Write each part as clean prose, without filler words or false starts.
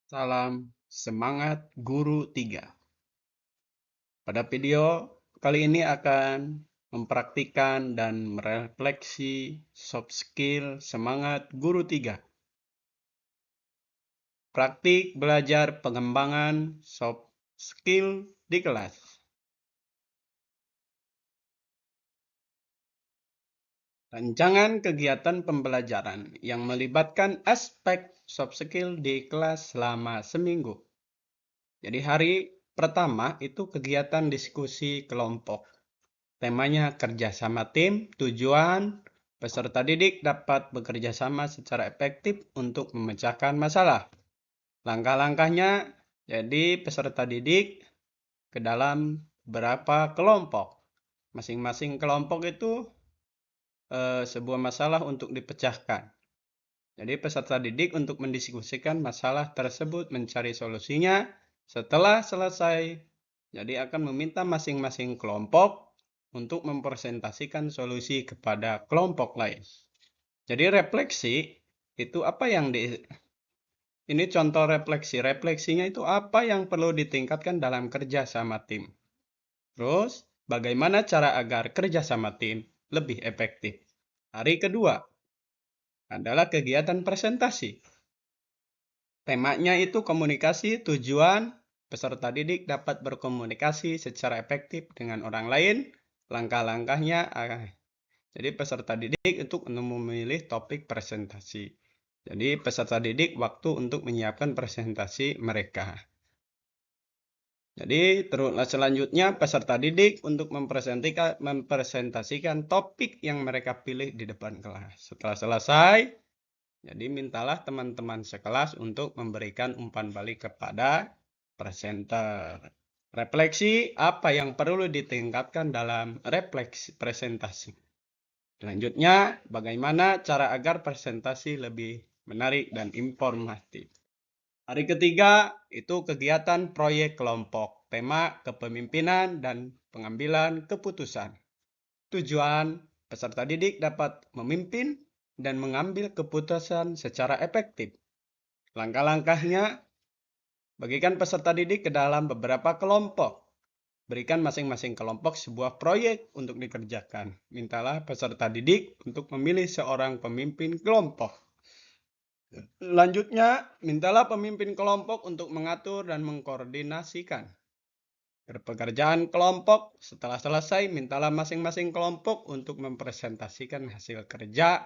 Salam semangat guru 3. Pada video kali ini akan mempraktikkan dan merefleksi soft skill semangat guru 3. Praktik belajar pengembangan soft skill di kelas. Rancangan kegiatan pembelajaran yang melibatkan aspek soft skill di kelas selama seminggu. Jadi hari pertama itu kegiatan diskusi kelompok. Temanya kerjasama tim, tujuan peserta didik dapat bekerja sama secara efektif untuk memecahkan masalah. Langkah-langkahnya, jadi peserta didik ke dalam berapa kelompok. Masing-masing kelompok itu sebuah masalah untuk dipecahkan. Jadi peserta didik untuk mendiskusikan masalah tersebut, mencari solusinya. Setelah selesai, jadi akan meminta masing-masing kelompok untuk mempresentasikan solusi kepada kelompok lain. Jadi refleksi itu apa yang ini contoh refleksi. Refleksinya itu apa yang perlu ditingkatkan dalam kerja sama tim. Terus bagaimana cara agar kerja sama tim lebih efektif. Hari kedua adalah kegiatan presentasi. Temanya itu komunikasi, tujuan peserta didik dapat berkomunikasi secara efektif dengan orang lain. Langkah-langkahnya, jadi peserta didik untuk memilih topik presentasi. Jadi peserta didik waktu untuk menyiapkan presentasi mereka. Jadi terus selanjutnya peserta didik untuk mempresentasikan topik yang mereka pilih di depan kelas. Setelah selesai, jadi mintalah teman-teman sekelas untuk memberikan umpan balik kepada presenter. Refleksi apa yang perlu ditingkatkan dalam refleksi presentasi. Selanjutnya, bagaimana cara agar presentasi lebih menarik dan informatif. Hari ketiga itu kegiatan proyek kelompok. Tema kepemimpinan dan pengambilan keputusan. Tujuan peserta didik dapat memimpin dan mengambil keputusan secara efektif. Langkah-langkahnya, bagikan peserta didik ke dalam beberapa kelompok. Berikan masing-masing kelompok sebuah proyek untuk dikerjakan. Mintalah peserta didik untuk memilih seorang pemimpin kelompok. Selanjutnya, mintalah pemimpin kelompok untuk mengatur dan mengkoordinasikan pekerjaan kelompok. Setelah selesai, mintalah masing-masing kelompok untuk mempresentasikan hasil kerja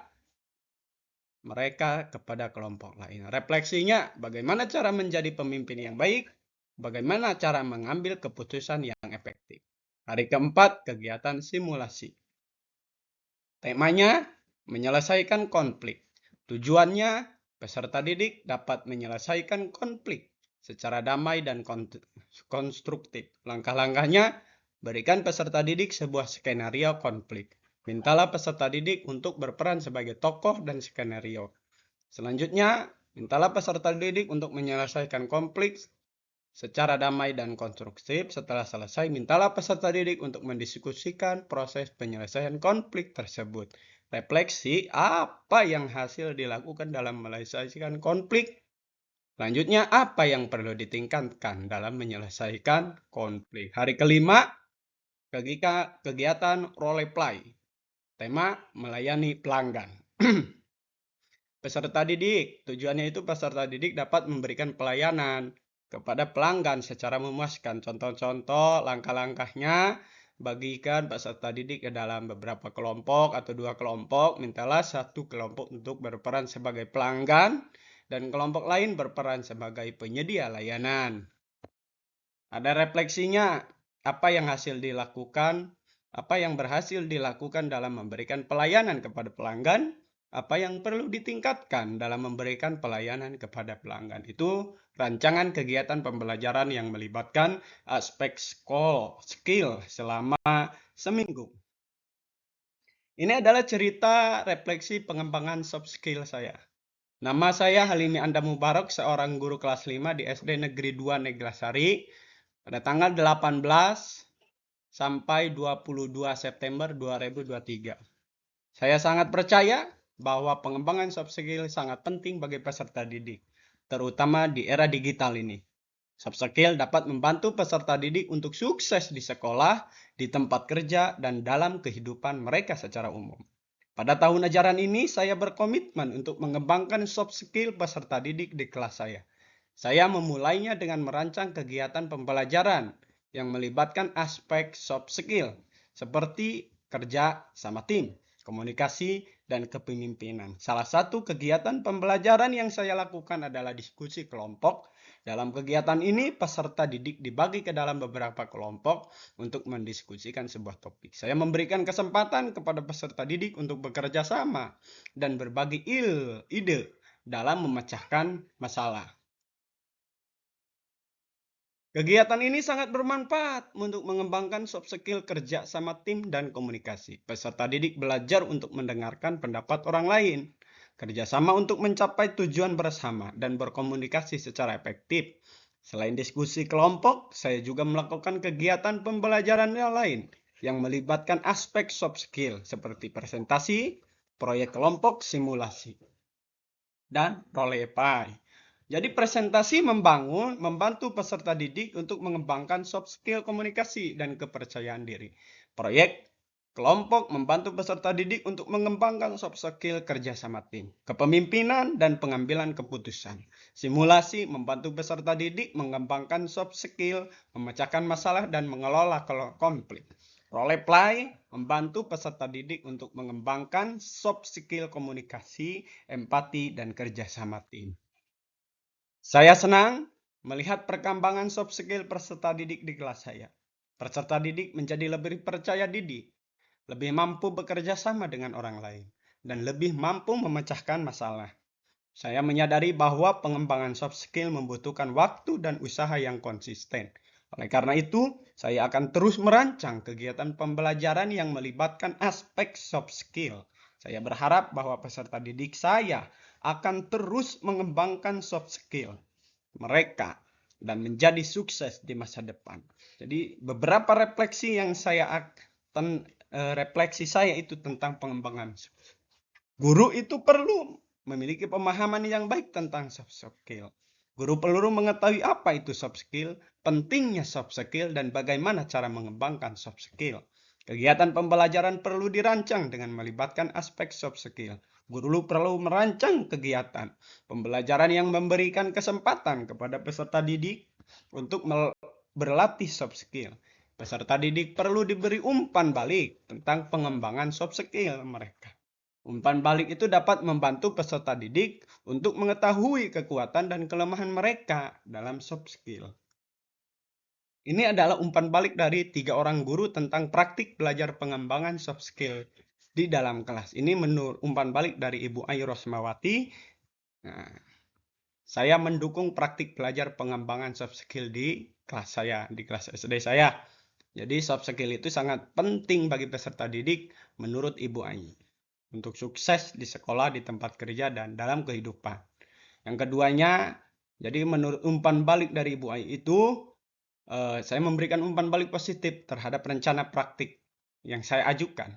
mereka kepada kelompok lain. Refleksinya, bagaimana cara menjadi pemimpin yang baik, bagaimana cara mengambil keputusan yang efektif. Hari keempat, kegiatan simulasi. Temanya, menyelesaikan konflik. Tujuannya, peserta didik dapat menyelesaikan konflik secara damai dan konstruktif. Langkah-langkahnya, berikan peserta didik sebuah skenario konflik. Mintalah peserta didik untuk berperan sebagai tokoh dan skenario. Selanjutnya, mintalah peserta didik untuk menyelesaikan konflik secara damai dan konstruktif. Setelah selesai, mintalah peserta didik untuk mendiskusikan proses penyelesaian konflik tersebut. Refleksi apa yang hasil dilakukan dalam menyelesaikan konflik. Selanjutnya, apa yang perlu ditingkatkan dalam menyelesaikan konflik. Hari kelima, kegiatan role play. Tema melayani pelanggan. Peserta didik, tujuannya itu peserta didik dapat memberikan pelayanan kepada pelanggan secara memuaskan. Contoh-contoh langkah-langkahnya, bagikan peserta didik ke dalam beberapa kelompok atau 2 kelompok. Mintalah satu kelompok untuk berperan sebagai pelanggan dan kelompok lain berperan sebagai penyedia layanan. Ada refleksinya, apa yang berhasil dilakukan dalam memberikan pelayanan kepada pelanggan, apa yang perlu ditingkatkan dalam memberikan pelayanan kepada pelanggan. Itu rancangan kegiatan pembelajaran yang melibatkan aspek skill selama seminggu. Ini adalah cerita refleksi pengembangan soft skill saya. Nama saya Halimi Anda Mubarak, seorang guru kelas 5 di SD Negeri 2 Neglasari pada tanggal 18 sampai 22 September 2023. Saya sangat percaya bahwa pengembangan soft skill sangat penting bagi peserta didik. terutama di era digital ini. Soft skill dapat membantu peserta didik untuk sukses di sekolah, di tempat kerja, dan dalam kehidupan mereka secara umum. Pada tahun ajaran ini, saya berkomitmen untuk mengembangkan soft skill peserta didik di kelas saya. Saya memulainya dengan merancang kegiatan pembelajaran yang melibatkan aspek soft skill, seperti kerja sama tim, komunikasi, dan kepemimpinan. Salah satu kegiatan pembelajaran yang saya lakukan adalah diskusi kelompok. Dalam kegiatan ini, peserta didik dibagi ke dalam beberapa kelompok untuk mendiskusikan sebuah topik. Saya memberikan kesempatan kepada peserta didik untuk bekerja sama dan berbagi ide dalam memecahkan masalah. Kegiatan ini sangat bermanfaat untuk mengembangkan soft skill kerja sama tim dan komunikasi. Peserta didik belajar untuk mendengarkan pendapat orang lain, kerjasama untuk mencapai tujuan bersama, dan berkomunikasi secara efektif. Selain diskusi kelompok, saya juga melakukan kegiatan pembelajaran yang lain yang melibatkan aspek soft skill seperti presentasi, proyek kelompok, simulasi, dan role play. Jadi presentasi membantu peserta didik untuk mengembangkan soft skill komunikasi dan kepercayaan diri. Proyek kelompok membantu peserta didik untuk mengembangkan soft skill kerja sama tim, kepemimpinan, dan pengambilan keputusan. Simulasi membantu peserta didik mengembangkan soft skill, memecahkan masalah, dan mengelola konflik. Role play membantu peserta didik untuk mengembangkan soft skill komunikasi, empati, dan kerja sama tim. Saya senang melihat perkembangan soft skill peserta didik di kelas saya. Peserta didik menjadi lebih percaya diri, lebih mampu bekerja sama dengan orang lain, dan lebih mampu memecahkan masalah. Saya menyadari bahwa pengembangan soft skill membutuhkan waktu dan usaha yang konsisten. Oleh karena itu, saya akan terus merancang kegiatan pembelajaran yang melibatkan aspek soft skill. Saya berharap bahwa peserta didik saya akan terus mengembangkan soft skill mereka dan menjadi sukses di masa depan. Jadi beberapa refleksi yang refleksi saya itu tentang pengembangan. Guru itu perlu memiliki pemahaman yang baik tentang soft skill. Guru perlu mengetahui apa itu soft skill, pentingnya soft skill, dan bagaimana cara mengembangkan soft skill. Kegiatan pembelajaran perlu dirancang dengan melibatkan aspek soft skill. Guru perlu merancang kegiatan pembelajaran yang memberikan kesempatan kepada peserta didik untuk berlatih soft skill. Peserta didik perlu diberi umpan balik tentang pengembangan soft skill mereka. Umpan balik itu dapat membantu peserta didik untuk mengetahui kekuatan dan kelemahan mereka dalam soft skill. Ini adalah umpan balik dari 3 orang guru tentang praktik belajar pengembangan soft skill di dalam kelas. Ini menurut umpan balik dari Ibu Ayu Rosmawati. Nah, saya mendukung praktik belajar pengembangan soft skill di kelas saya, di kelas SD saya. Jadi soft skill itu sangat penting bagi peserta didik menurut Ibu Ayu untuk sukses di sekolah, di tempat kerja, dan dalam kehidupan. Yang keduanya, jadi menurut umpan balik dari Ibu Ayu itu, saya memberikan umpan balik positif terhadap rencana praktik yang saya ajukan.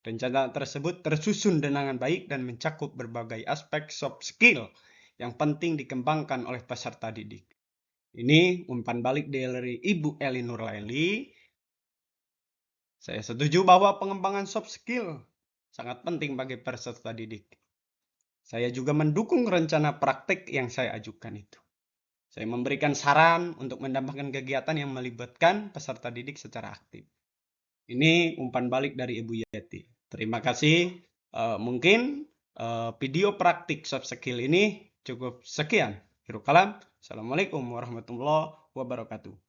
Rencana tersebut tersusun dengan baik dan mencakup berbagai aspek soft skill yang penting dikembangkan oleh peserta didik. Ini umpan balik dari Ibu Eli Nurlaili. Saya setuju bahwa pengembangan soft skill sangat penting bagi peserta didik. Saya juga mendukung rencana praktik yang saya ajukan itu. Saya memberikan saran untuk menambahkan kegiatan yang melibatkan peserta didik secara aktif. Ini umpan balik dari Ibu Yeti. Terima kasih. Mungkin video praktik soft skill ini cukup sekian. Assalamualaikum warahmatullahi wabarakatuh.